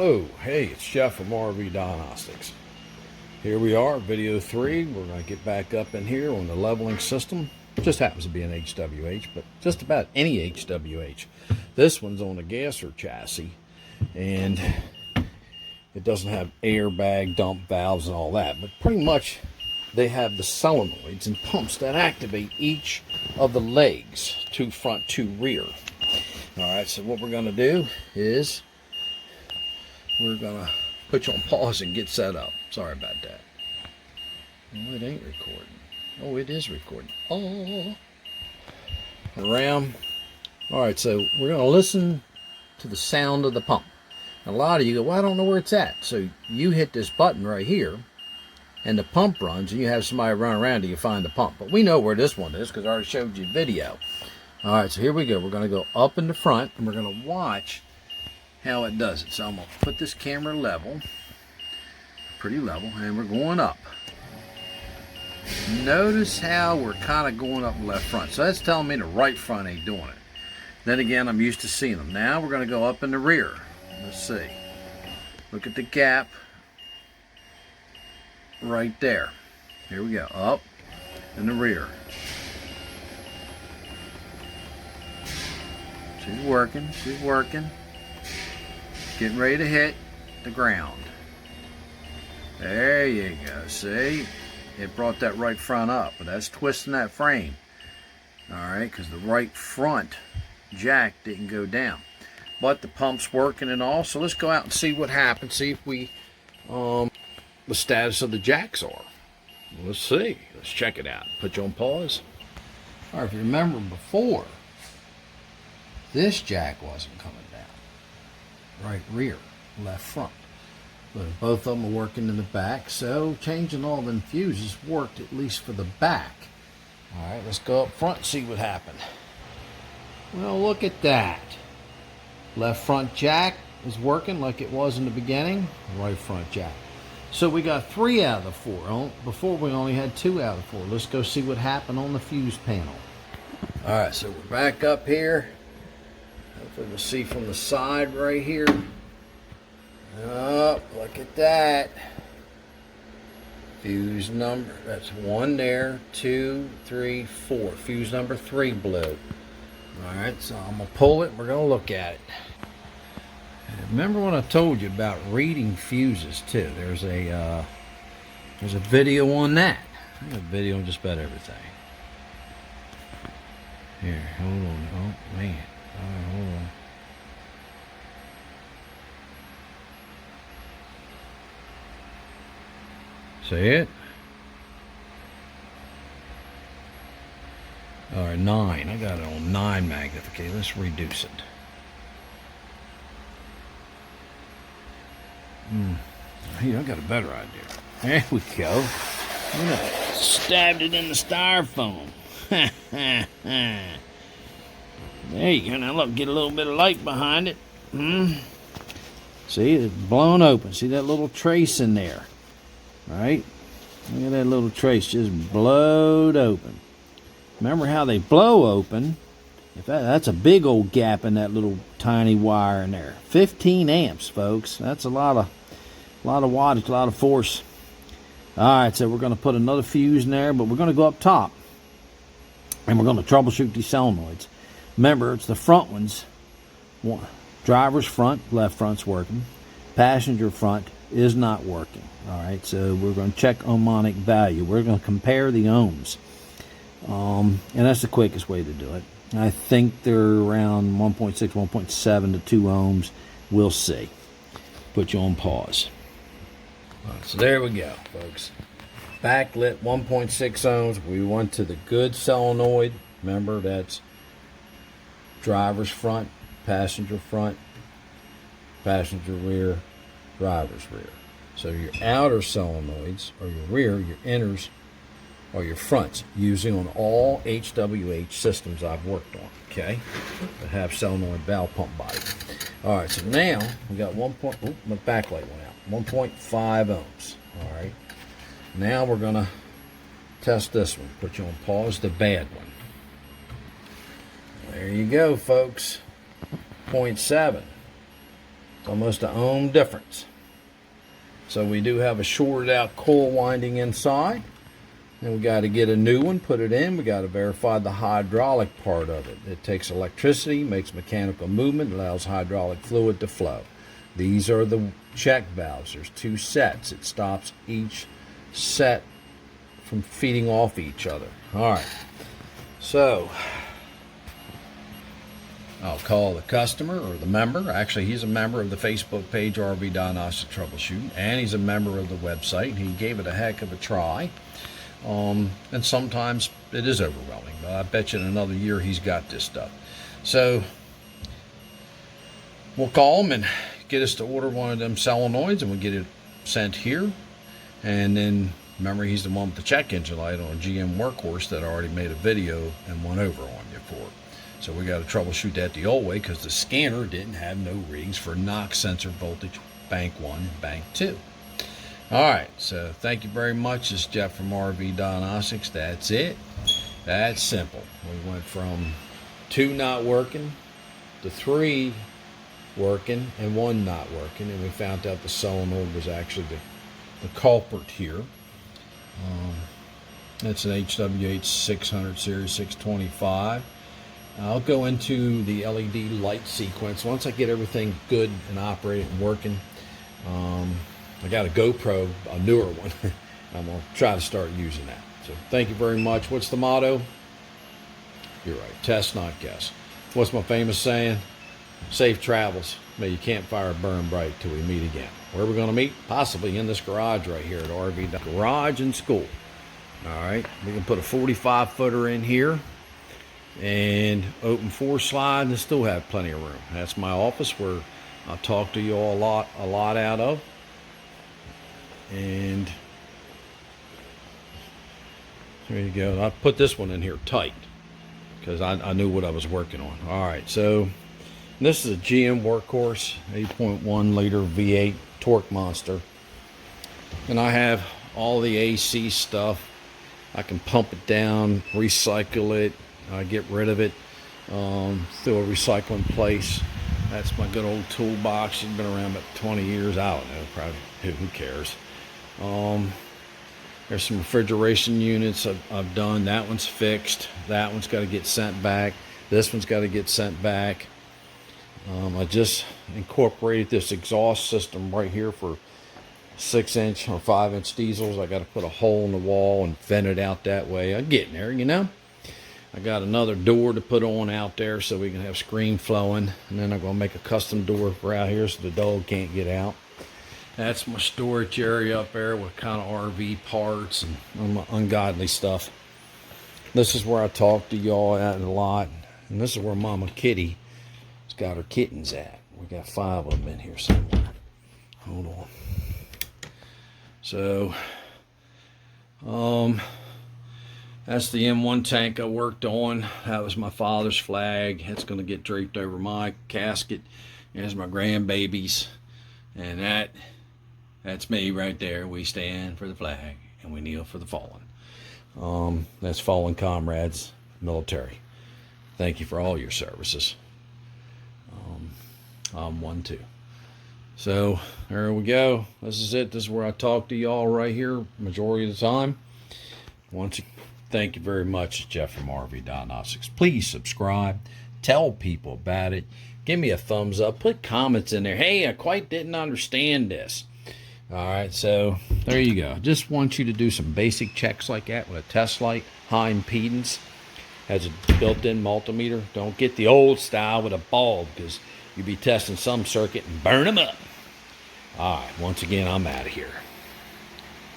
Hello, hey, it's Jeff from RV Diagnostics. Here we are, video 3. We're going to get back up in here on the leveling system. It just happens to be an HWH, but just about any HWH. This one's on a gasser chassis, and it doesn't have airbag, dump valves, and all that. But pretty much they have the solenoids and pumps that activate each of the legs, two front, two rear. Alright, so what we're going to do is we're going to put you on pause and get set up. Sorry about that. Oh, it ain't recording. Oh, it is recording. Oh. Around. Alright, so we're going to listen to the sound of the pump. A lot of you go, well, I don't know where it's at. So you hit this button right here, and the pump runs, and you have somebody run around till you find the pump. But we know where this one is because I already showed you a video. Alright, so here we go. We're going to go up in the front, and we're going to watch how it does it. So I'm going to put this camera level, pretty level, and we're going up. Notice how we're kind of going up the left front. So that's telling me the right front ain't doing it. Then again, I'm used to seeing them. Now we're going to go up in the rear. Let's see. Look at the gap right there. Here we go. Up in the rear. She's working. She's working. Getting ready to hit the ground. There you go. See? It brought that right front up, but that's twisting that frame. Alright, because the right front jack didn't go down. But the pump's working and all, so let's go out and see what happens. See if we, the status of the jacks are. Let's see. Let's check it out. Put you on pause. Alright, if you remember before, this jack wasn't coming down. Right rear, left front. But both of them are working in the back, so changing all the fuses worked at least for the back. Alright, let's go up front and see what happened. Well, look at that. Left front jack is working like it was in the beginning. Right front jack. So we got 3 out of the 4. Before we only had 2 out of 4. Let's go see what happened on the fuse panel. Alright, so we're back up here. Hopefully we'll see from the side right here. Oh, look at that. Fuse number, that's 1 there, 2, 3, 4. Fuse number 3 blew. Alright, so I'm going to pull it and we're going to look at it. Remember what I told you about reading fuses too. There's a video on that. I got a video on just about everything. Here, hold on. Oh, man. Alright, hold on. See it? Alright, 9. I got it on 9 magnification. Let's reduce it. Here, I got a better idea. There we go. You know, stabbed it in the styrofoam. There you go. Now look, get a little bit of light behind it. See, it's blown open. See that little trace in there? Right? Look at that little trace just blowed open. Remember how they blow open? That's a big old gap in that little tiny wire in there. 15 amps, folks. That's a lot of wattage, a lot of force. Alright, so we're going to put another fuse in there, but we're going to go up top. And we're going to troubleshoot these solenoids. Remember, it's the front ones. Driver's front, left front's working. Passenger front is not working. Alright, so we're going to check ohmonic value. We're going to compare the ohms. And that's the quickest way to do it. I think they're around 1.6, 1.7 to 2 ohms. We'll see. Put you on pause. Right, so there we go, folks. Backlit 1.6 ohms. We went to the good solenoid. Remember, that's driver's front, passenger rear, driver's rear. So your outer solenoids are your rear, your inners are your fronts, using on all HWH systems I've worked on, okay, that have solenoid valve pump body. Alright, so now we got my backlight went out, 1.5 ohms. Alright, now we're going to test this one. Put you on pause, the bad one. There you go, folks. 0.7. It's almost an ohm difference. So we do have a shorted out coil winding inside. And we got to get a new one, put it in. We got to verify the hydraulic part of it. It takes electricity, makes mechanical movement, allows hydraulic fluid to flow. These are the check valves. There's 2 sets. It stops each set from feeding off each other. All right. So I'll call the customer or the member. Actually, he's a member of the Facebook page RV Diagnostic Troubleshoot, and he's a member of the website. He gave it a heck of a try. And sometimes it is overwhelming, but I bet you in another year he's got this stuff. So we'll call him and get us to order one of them solenoids, and we'll get it sent here. And then remember, he's the one with the check engine light on a GM workhorse that I already made a video and went over on you for. So we got to troubleshoot that the old way because the scanner didn't have no readings for knock sensor voltage bank 1 and bank 2. All right, so thank you very much. This is Jeff from RV Diagnostics. That's it. That's simple. We went from 2 not working to 3 working and 1 not working, and we found out the solenoid was actually the culprit here. That's an HWH 600 series 625. I'll go into the LED light sequence once I get everything good and operating and working. I got a GoPro, a newer one. I'm going to try to start using that. So thank you very much. What's the motto? You're right. Test, not guess. What's my famous saying? Safe travels. May your campfire burn bright till we meet again. Where are we going to meet? Possibly in this garage right here at RV Garage and School. All right. We can put a 45-footer in here and open 4 slide and still have plenty of room. That's my office where I'll talk to you all a lot out of. And there you go. I put this one in here tight because I knew what I was working on. All right, so this is a GM workhorse, 8.1 liter V8 torque monster. And I have all the AC stuff. I can pump it down, recycle it, get rid of it through a recycling place. That's my good old toolbox. It's been around about 20 years. I don't know, probably, who cares? There's some refrigeration units I've done. That one's fixed. That one's got to get sent back. This one's got to get sent back. I just incorporated this exhaust system right here for 6-inch or 5-inch diesels. I got to put a hole in the wall and vent it out that way. I'm getting there, you know. I got another door to put on out there so we can have screen flowing, and then I'm going to make a custom door for out here so the dog can't get out. That's my storage area up there with kind of RV parts and ungodly stuff. This is where I talk to y'all at a lot, and this is where Mama Kitty has got her kittens at. We got 5 of them in here somewhere. Hold on. So, that's the M1 tank I worked on. That was my father's flag. It's going to get draped over my casket. There's my grandbabies. And that's me right there. We stand for the flag and we kneel for the fallen. That's fallen comrades, military. Thank you for all your services. I'm one too. So there we go. This is it. This is where I talk to y'all right here majority of the time. Thank you very much, Jeff from RV Diagnostics. Please subscribe. Tell people about it. Give me a thumbs up. Put comments in there. Hey, I quite didn't understand this. All right, so there you go. Just want you to do some basic checks like that with a test light, high impedance. Has a built-in multimeter. Don't get the old style with a bulb because you'll be testing some circuit and burn them up. All right, once again, I'm out of here.